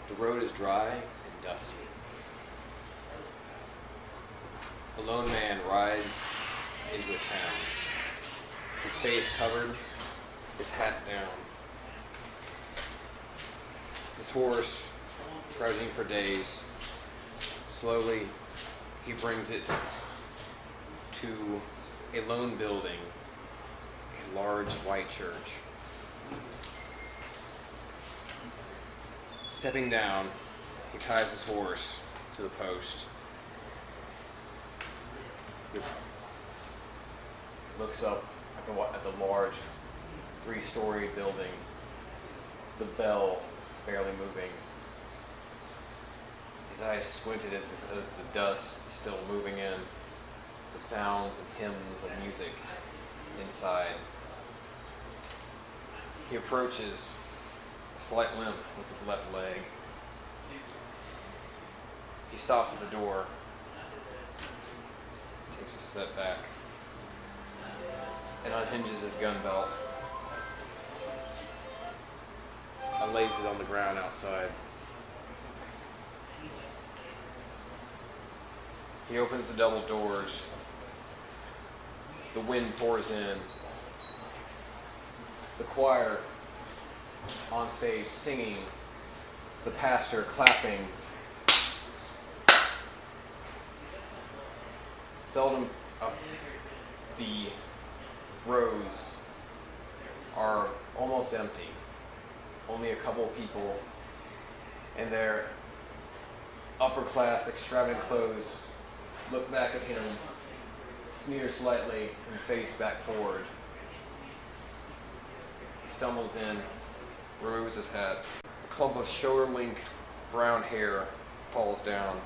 The road is dry and dusty. A lone man rides into a town, his face covered, his hat down. His horse, trudging for days, slowly he brings it to a lone building, a large white church. Stepping down, he ties his horse to the post. He looks up at the large three-story building, the bell barely moving. His eyes squinted as the dust still moving in, the sounds and hymns of music inside. He approaches, a slight limp with his left leg. He stops at the door, takes a step back, and unhinges his gun belt and lays it on the ground outside. He opens the double doors. The wind pours in. The choir on stage singing, the pastor clapping. Seldom of the rows are almost empty. Only a couple of people in their upper class extravagant clothes look back at him, sneer slightly, and face back forward. He stumbles in, removes his hat. A clump of shoulder-length brown hair falls down.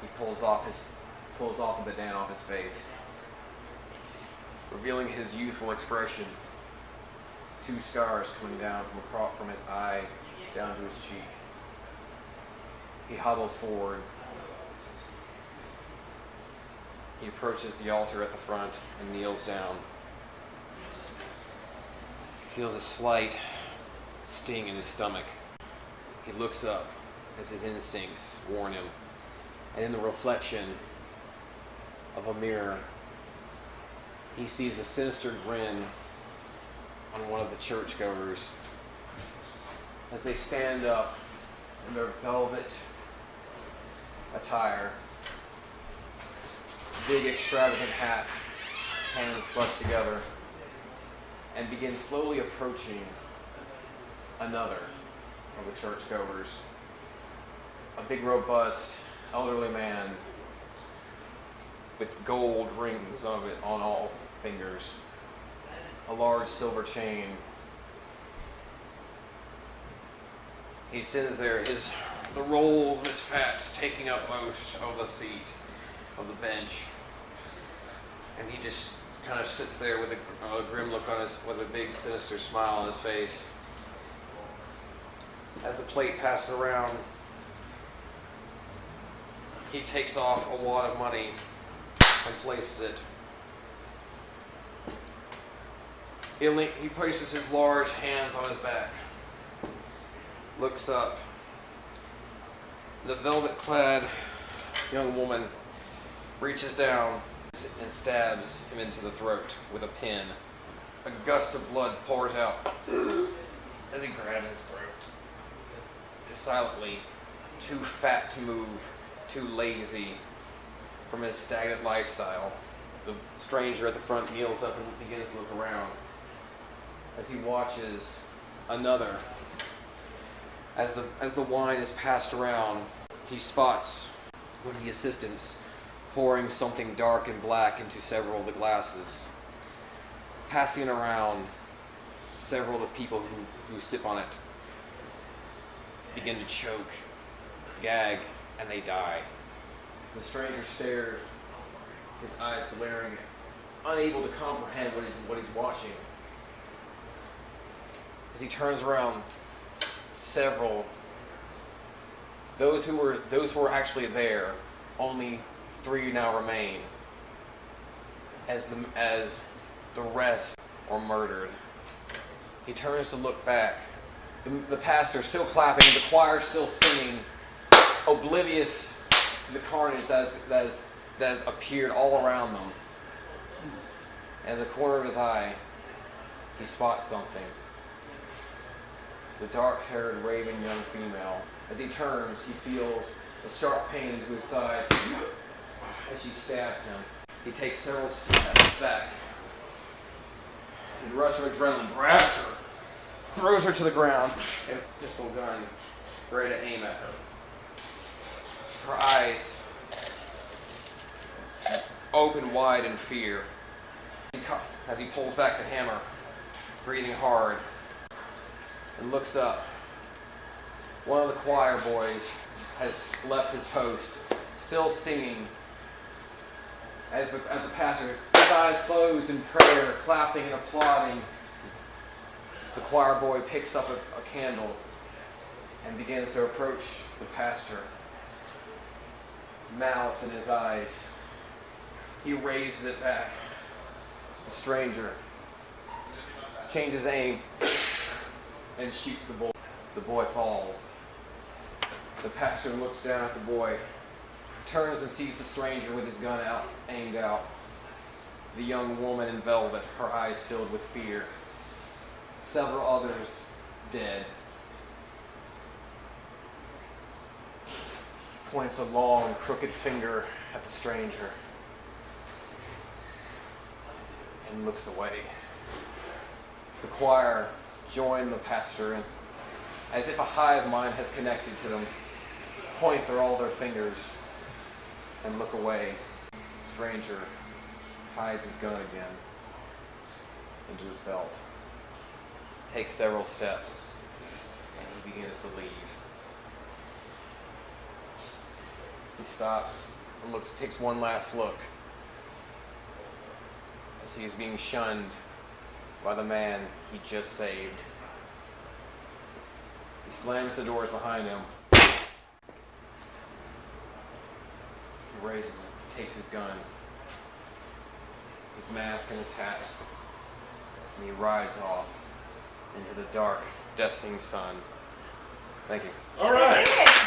He pulls off a bandana off his face, revealing his youthful expression. 2 scars coming down from his eye down to his cheek. He hobbles forward. He approaches the altar at the front and kneels down. He feels a slight sting in his stomach. He looks up as his instincts warn him, and in the reflection of a mirror, he sees a sinister grin on one of the churchgoers as they stand up in their velvet attire, big extravagant hat, hands clutched together, and begin slowly approaching another of the churchgoers, a big robust elderly man with gold rings on all fingers, a large silver chain. He sits there, the rolls of his fat taking up most of the seat of the bench, and he just kind of sits there with a grim look on with a big sinister smile on his face. As the plate passes around, he takes off a wad of money and places it. He places his large hands on his back, looks up. The velvet-clad young woman reaches down and stabs him into the throat with a pin. A gust of blood pours out as he grabs his throat. Silently, too fat to move, too lazy from his stagnant lifestyle, the stranger at the front kneels up and begins to look around as he watches another. As the wine is passed around, he spots one of the assistants pouring something dark and black into several of the glasses. Passing it around, several of the people who sip on it begin to choke, gag, and they die. The stranger stares, his eyes glaring, unable to comprehend what he's watching. As he turns around, those who were actually there, only 3 now remain, as the rest were murdered. He turns to look back The pastor still clapping, the choir still singing, oblivious to the carnage that has appeared all around them. And in the corner of his eye, he spots something. The dark-haired, raven young female. As he turns, he feels a sharp pain into his side as she stabs him. He takes several steps back. In a rush of adrenaline, grabs her, throws her to the ground, and a pistol gun ready to aim at her. Her eyes open wide in fear as he pulls back the hammer, breathing hard, and looks up. One of the choir boys has left his post, still singing, as the pastor, his eyes closed in prayer, clapping and applauding. The choir boy picks up a candle and begins to approach the pastor. Malice in his eyes. He raises it back. The stranger changes aim and shoots the boy. The boy falls. The pastor looks down at the boy, turns and sees the stranger with his gun aimed out. The young woman in velvet, her eyes filled with fear. Several others dead. Points a long, crooked finger at the stranger and looks away. The choir join the pastor, and as if a hive mind has connected to them, point all their fingers and look away. The stranger hides his gun again into his belt, takes several steps, and he begins to leave. He stops and takes one last look as he is being shunned by the man he just saved. He slams the doors behind him. He takes his gun, his mask and his hat, and he rides off into the dark, dusting sun. Thank you. All right.